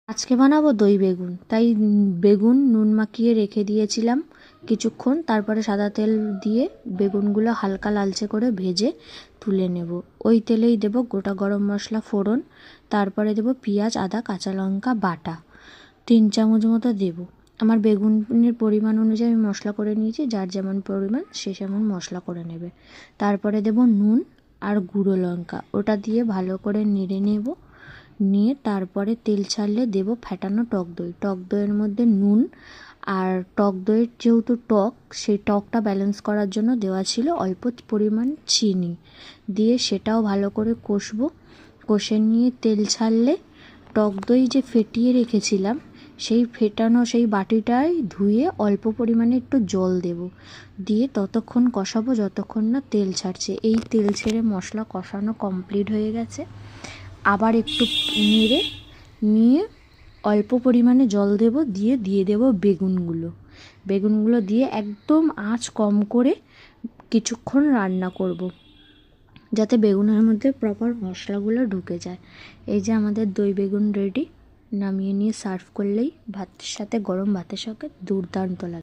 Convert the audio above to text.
আজকে বানাবো দই বেগুন, তাই বেগুন নুন মাখিয়ে রেখে দিয়েছিলাম কিছুক্ষণ। তারপরে সাদা তেল দিয়ে বেগুনগুলো হালকা লালচে করে ভেজে তুলে নেব। ওই তেলেই দেব গোটা গরম মশলা ফোড়ন, তারপরে দেব পেঁয়াজ আদা কাঁচা লঙ্কা বাটা 3 চামচ মতো দেব। আমার বেগুনের পরিমাণ অনুযায়ী আমি মশলা করে নিয়েছি, যার যেমন পরিমাণ সে সেমন মশলা করে নেবে। তারপরে দেব নুন আর গুঁড়ো লঙ্কা, ওটা দিয়ে ভালো করে নেড়ে নেব। নিয়ে তারপরে তেল ছাড়লে দেব ফ্যাটানো টক দই। টক দইয়ের মধ্যে নুন আর টক দইয়ের যেহেতু টক, সেই টকটা ব্যালেন্স করার জন্য দেওয়া ছিল অল্প পরিমাণ চিনি, দিয়ে সেটাও ভালো করে কষবো। কষে নিয়ে তেল ছাড়লে টক দই যে ফেটিয়ে রেখেছিলাম সেই ফেটানো সেই বাটিটায় ধুয়ে অল্প পরিমাণে একটু জল দেব, দিয়ে ততক্ষণ কষাবো যতক্ষণ না তেল ছাড়ছে। এই তেল ছেড়ে মশলা কষানো কমপ্লিট হয়ে গেছে। আবার একটু নেড়ে নিয়ে অল্প পরিমাণে জল দেব, দিয়ে দেব বেগুনগুলো দিয়ে একদম আঁচ কম করে কিছুক্ষণ রান্না করব, যাতে বেগুনের মধ্যে প্রপার মশলাগুলো ঢুকে যায়। এই যে আমাদের দই বেগুন রেডি। নামিয়ে নিয়ে সার্ভ করলেই ভাতের সাথে, গরম ভাতের সাথে দুর্দান্ত লাগে।